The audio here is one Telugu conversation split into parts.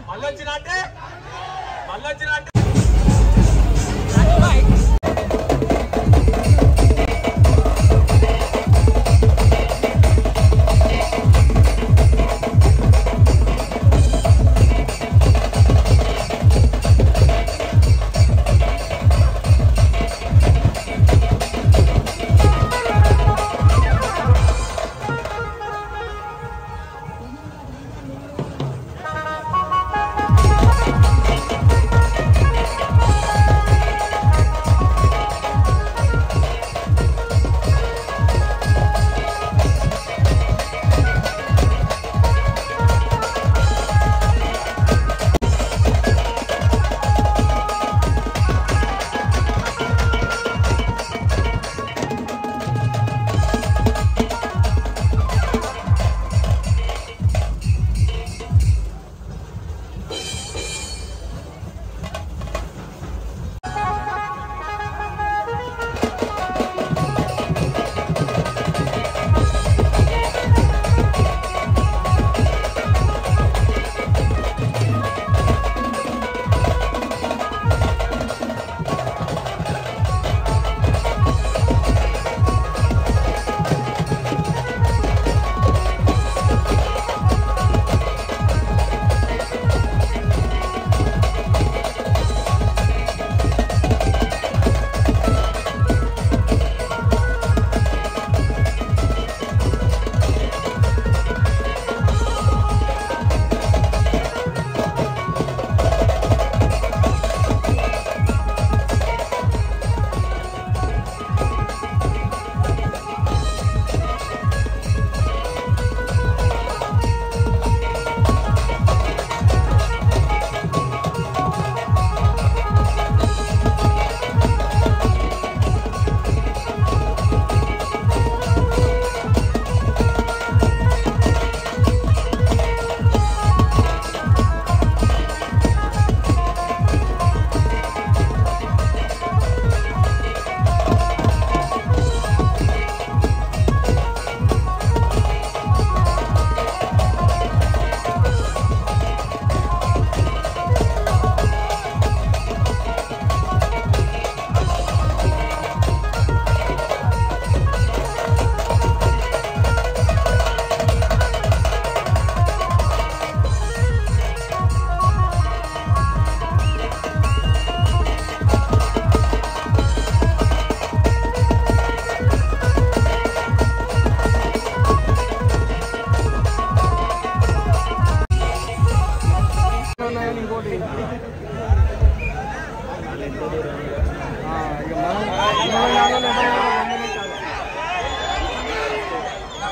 మళ్ళొచ్చినట్టే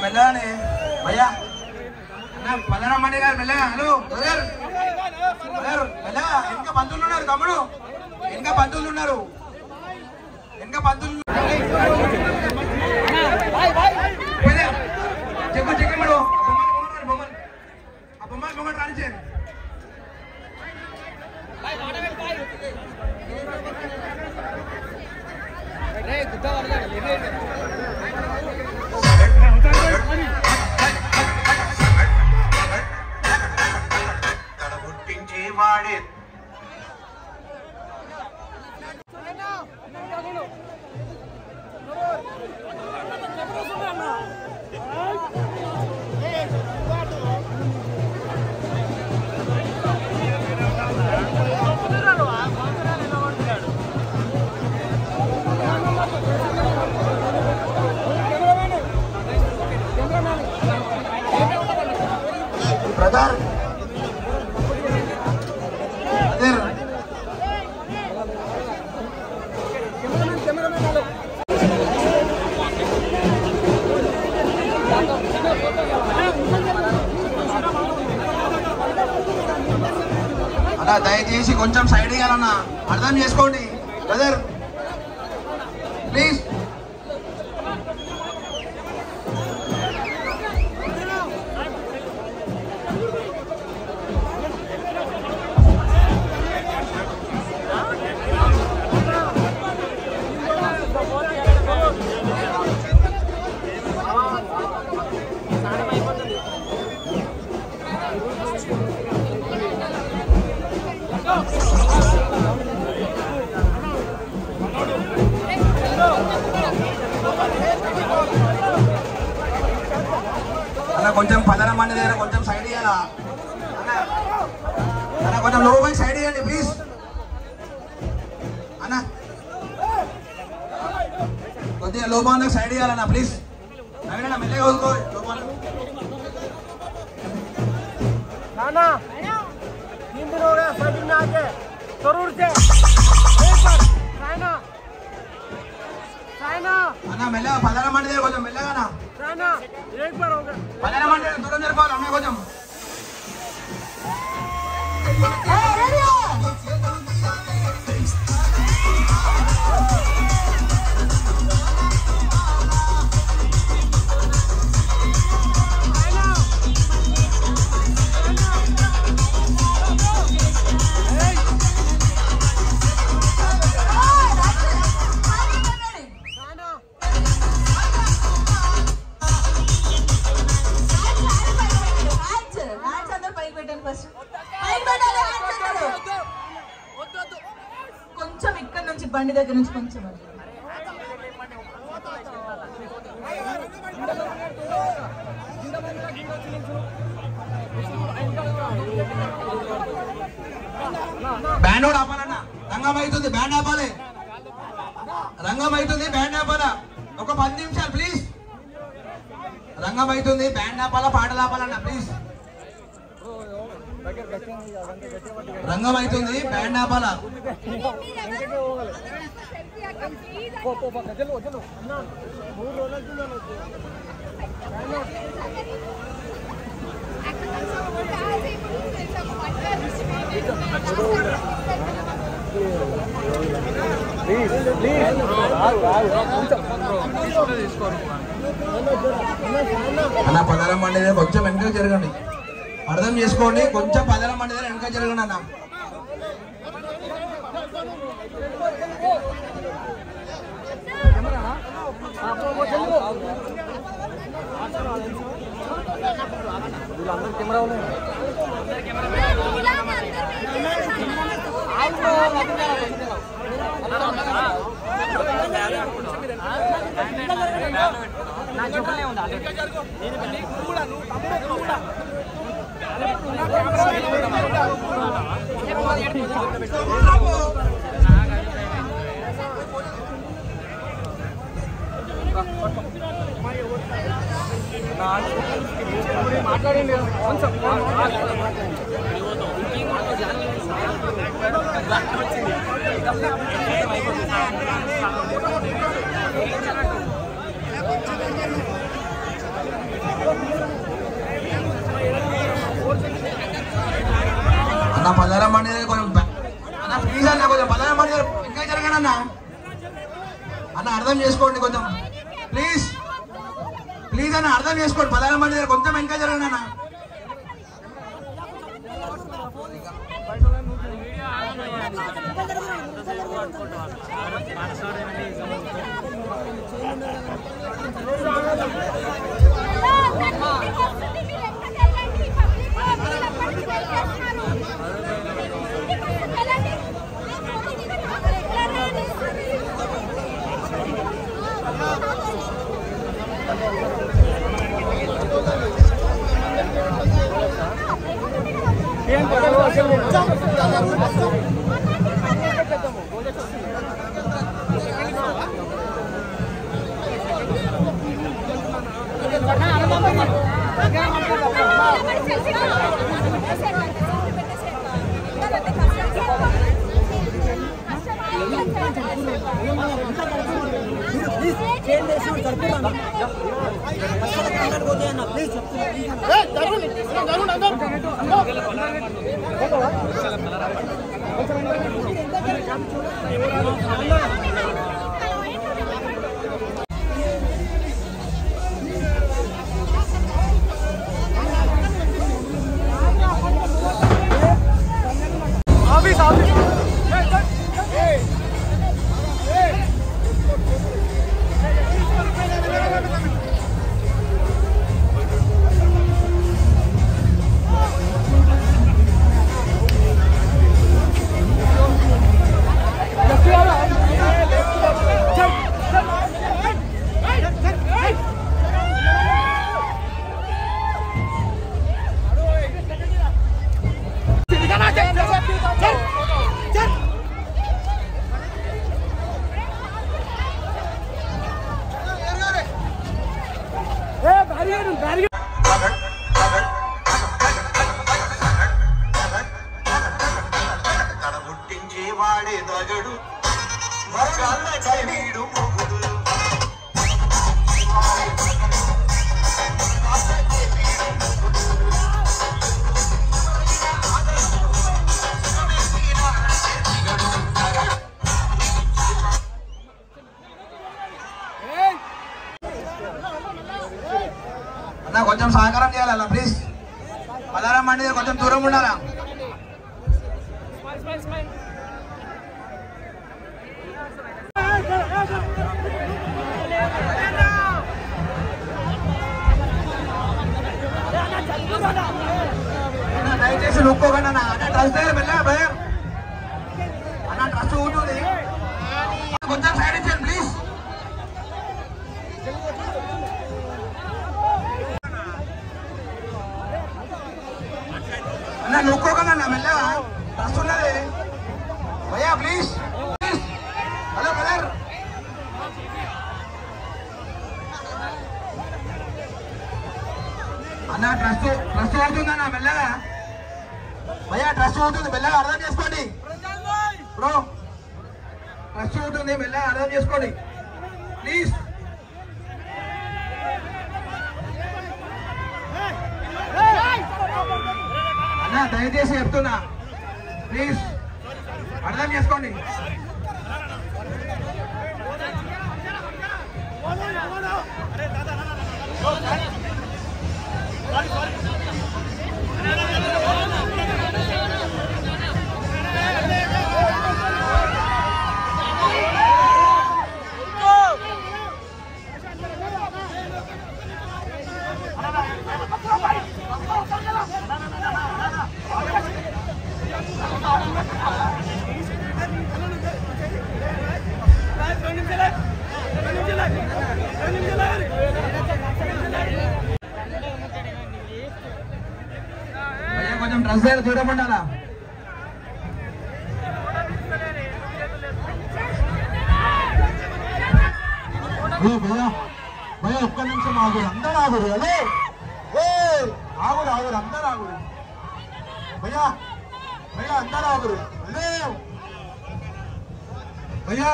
మెల్లగానే భయ్యా అన్న పల్లెనమ్మండి గారు మెల్లగా హలో బ్రదర్ మెల్లగా వెనక బంధువులు ఉన్నారు తమ్ముడు వెనక బంధువులు ఉన్నారు చెక్క మేడం ఆ బొమ్మలు రానిచ్చారు వాడే బ్రదర్ అలా దయచేసి కొంచెం సైడ్ ఇవ్వాలన్నా అర్థం చేసుకోండి బ్రదర్ ప్లీజ్. అన్న కొంచెం 15 మంది దగ్గర కొంచెం సైడ్ ఇవ్వాలా అన్న కొంచెం లో బై సైడ్ ఇవ్వండి ప్లీజ్ అన్న కొద్దిగా లో బాల్ సైడ్ ఇవ్వాలన్న ప్లీజ్ నవీన మెల్లగా వదుకో లో బాల్ नाना 3 दिन हो गए शरीर में आके जरूर से అన్న మెల్లగా 15 మంది దగ్గర కొంచెం మెల్లగా నా राना एक बार हो गया 15 మంది దగ్గర దూరం జరపాలి అన్న కొంచెం కొంచెం ఇక్కడ నుంచి బండి దగ్గర నుంచి కొంచెం బ్యాండ్ కూడా ఆపాలన్న రంగం అవుతుంది బ్యాండ్ ఆపాలి రంగం అవుతుంది బ్యాండ్ ఆపాలా ఒక 10 నిమిషాలు ప్లీజ్ రంగం అవుతుంది బ్యాండ్ ఆపాలా పాటలు ఆపాలన్న ప్లీజ్ రంగం అవుతుంది బ్యాండ్ ఆపాలా అన్న 15 మంది కొంచెం వెనక జరగండి అర్థం చేసుకోండి కొంచెం 15 మంది వెనక జరగండి అన్న మాట్లాడండి కొంచెం అన్న 15 మంది కొంచెం అన్న ప్లీజ్ అన్న కొంచెం 15 మంది ఇంకా జరగండి అన్న అన్న అర్థం చేసుకోండి కొంచెం ప్లీజ్ ప్లీజ్ అన్న అర్థం చేసుకోండి 15 మంది కొంచెం ఇంకా జరగండి అన్న వాడే తగడు వీడు మొగుడు అన్న కొంచెం సహకారం చేయాలి ప్లీజ్. పలారం మండి కొంచెం దూరం ఉండాలా. దయచేసి నొక్కోకండి అన్న. అన్న డ్రెస్ దగ్గర వెళ్ళా భయం అన్న. డ్రెస్ ఉంటుంది కొంచెం సైడ్ ఇచ్చాను ప్లీజ్. అన్న నొక్కోకండి అన్న మెల్లగా. డ్రెస్ ఉన్నది భయ్యా ప్లీజ్. Hello brother. అన్న డ్రెస్ అవుతుందన్న మెల్లగా. భయ్యా డ్రెస్ అవుతుంది మెల్లగా అర్థం చేసుకోండి బ్రో. డ్రెస్ అవుతుంది మెల్లగా అర్థం చేసుకోండి ప్లీజ్. అన్న దయచేసి చెప్తున్నా ప్లీజ్ అర్థం చేసుకోండి. కొంచెం డ్రెస్ దగ్గర దూరం ఉండాలా. భయ్యా ఒక్క నిమిషం ఆగురు, అందరూ ఆగురు. అదే ఆగురు ఆగురు అందరూ ఆగురు. భయ్యా భయ్యా అందరూ ఆగురు. అదే భయ్యా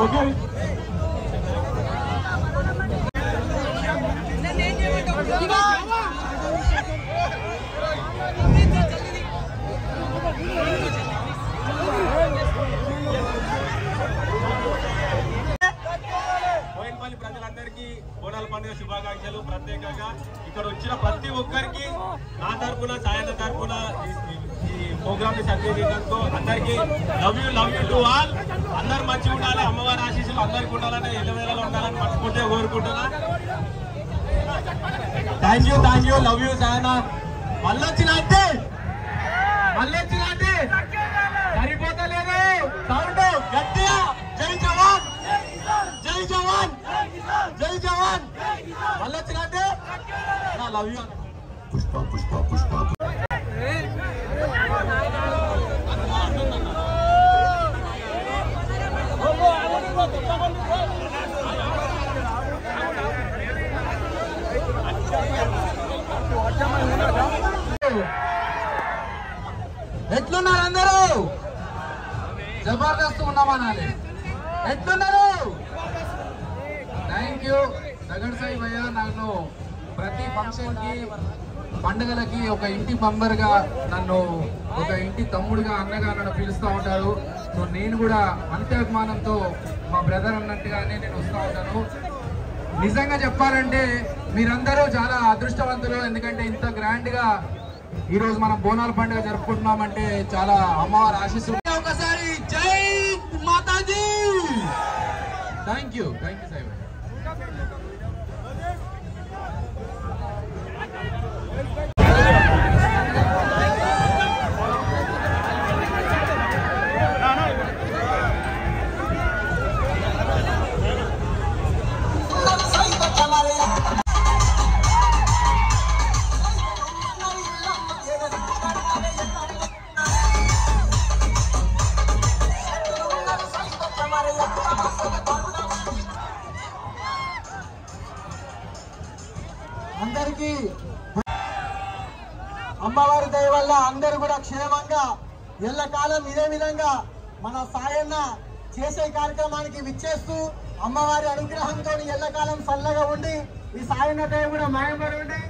ఓకే. బోయినపల్లి ప్రజలందరికీ బోనాల పండుగ శుభాకాంక్షలు. ప్రత్యేకంగా ఇక్కడ వచ్చిన ప్రతి ఒక్కరికి నా తరఫున సాయన్న తరఫున ఈ ప్రోగ్రామ్ ని సక్సెస్ చేయడంతో అందరికీ లవ్ యూ టు ఆల్. అందరు మంచిగా ఉండాలి, అమ్మవారి ఆశీస్సులు అందరికి ఉండాలని, ఎల్లవేళలో ఉండాలని మనస్ఫూర్తిగా కోరుకుంటున్నా. Thank you love you Sayanna. మళ్ళొచ్చినట్టే సరిపోతలేదు సౌండ్ గట్టిగా. జై జవాన్ జై జవాన్ జై జవాన్. మళ్ళొచ్చినట్టే లవ్ యూ. పుష్ప పుష్ప పుష్ప ఎట్లున్నారు అందరూ? జబర్దస్త్ ఉన్నామనాలి. ఎట్లున్నారు? థ్యాంక్ యూ దగడ్ సాయి భయ్య. నన్ను ప్రతి ఫంక్షన్ కి పండుగలకి ఒక ఇంటి మెంబర్ గా, నన్ను ఒక ఇంటి తమ్ముడుగా, అన్నగా నన్ను పిలుస్తూ ఉంటారు. సో నేను కూడా అంతే అభిమానంతో మా బ్రదర్ అన్నట్టుగానే నేను వస్తూ ఉంటాను. నిజంగా చెప్పాలంటే మీరందరూ చాలా అదృష్టవంతులు. ఎందుకంటే ఇంత గ్రాండ్ గా ఈరోజు మనం బోనాల పండుగ జరుపుకుంటున్నామంటే చాలా అమ్మవారి ఆశీస్సులు. ఒకసారి జై మాతాజీ. Thank you Sai. అందరికీ అమ్మవారి దయ వల్ల అందరూ కూడా క్షేమంగా ఎల్లకాలం ఇదే విధంగా మన సాయన్న చేసే కార్యక్రమానికి విచ్చేస్తూ అమ్మవారి అనుగ్రహంతో ఎల్లకాలం చల్లగా ఉండి ఈ సాయన్న దయ కూడా మాయపడి ఉండి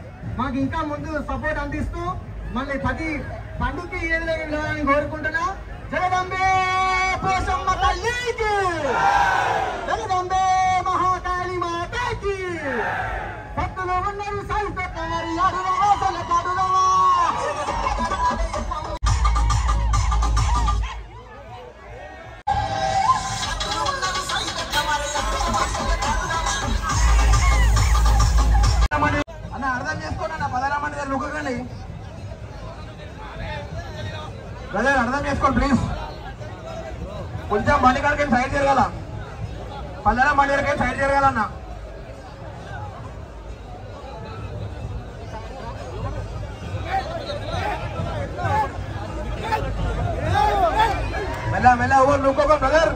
మాకు ఇంకా ముందు సపోర్ట్ అందిస్తూ మళ్ళీ ప్రతి పండుగకి ఏ విధంగా కోరుకుంటున్నా. జగదంబే పోషమ్మ తల్లికి, జగదంబే మహాకాళి మాతకి. భక్తులు ఉన్నారు సాయితోరి అడుగవాసల కడుగవా. అన్న అర్థం చేసుకోండి అన్న 16 మంది దగ్గర లుక్కకండి బ్రదర్, అర్థం చేసుకోండి ప్లీజ్. కొంచెం బండి కాడికి సైడ్ జరగాల, 16 మంది దగ్గరికి సైడ్ జరగాలన్న. మెల్ల మెల్ల ఓవర్ లుక్కోక బ్రదర్,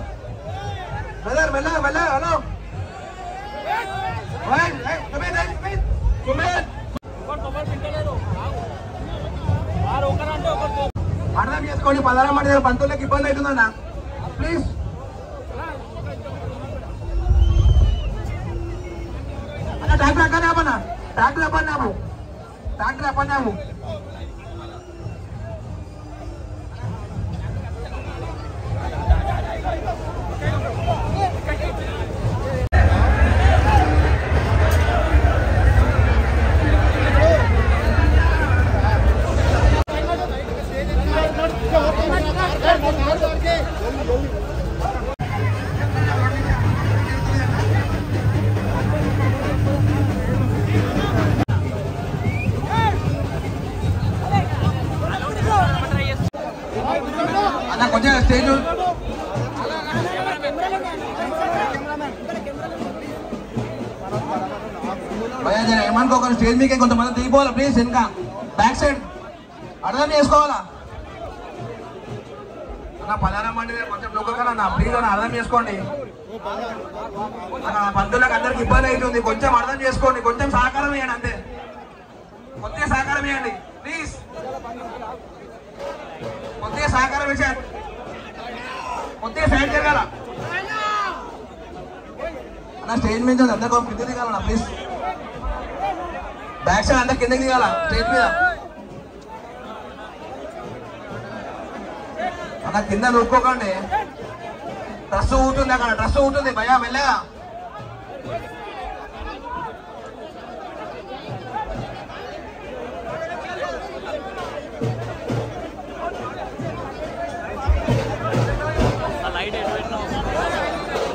బ్రదర్ మెల్ల మెల్ల. హలో అర్థం చేసుకోండి, 16 మంది దగ్గర పంతులకి ఇబ్బంది అవుతుందన్న ప్లీజ్. అన్న ట్రాక్టర్ అక్కనే ఆపన్నా, ట్రాక్టర్ అప్పన్నాము, ట్రాక్టర్ అప్పన్నాము. అన్న కొంచెం స్టేజ్ ఏమనుకోకండి, స్టేజ్ మీకే కొంతమంది దిగిపోవాలి ప్లీజ్. ఇంకా బ్యాక్ సైడ్ అర్థం చేసుకోవాలా అన్న. 16 మంది కొంచెం లుక్కకన్నా ప్లీజ్ అన్న, అర్థం చేసుకోండి అన్న. పంతులకు అందరికి ఇబ్బంది అవుతుంది, కొంచెం అర్థం చేసుకోండి, కొంచెం సహకారం ఇవ్వండి అంతే, కొద్దిగా సహకారం ఇవ్వండి ప్లీజ్, కొద్దిగా సహకారం ఇచ్చారు, కొద్దిగా సైడ్ జరగాల అన్న. స్టేజ్ మీద అందరికీ కింద దిగాలన్న ప్లీజ్, బ్యాక్ సైడ్ అందరు కిందకి దిగాల స్టేజ్ మీద అన్న. కింద నూరుకోకండి, డ్రెస్ ఊటుంది అక్కడ, డ్రెస్ ఊటుంది భయ మెల్లగా.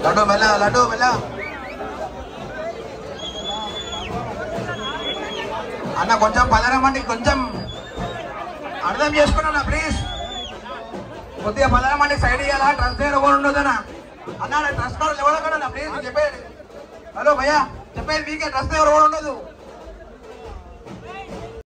లడ్డు మెల్ల, లడ్డు మెల్ల అన్న. కొంచెం 16 మంది కొంచెం అర్థం చేసుకున్నా ప్లీజ్, కొద్దిగా 16 మందికి సైడ్ ఇవ్వాలా. డ్రెస్ దగ్గర ఎవరు ఉండదన్నా అన్న, డ్రెస్ కార్డు ఎవరు ప్లీజ్ చెప్పేది. హలో భయ్యా చెప్పేది మీకే, డ్రెస్ దగ్గర ఎవరు ఉండదు.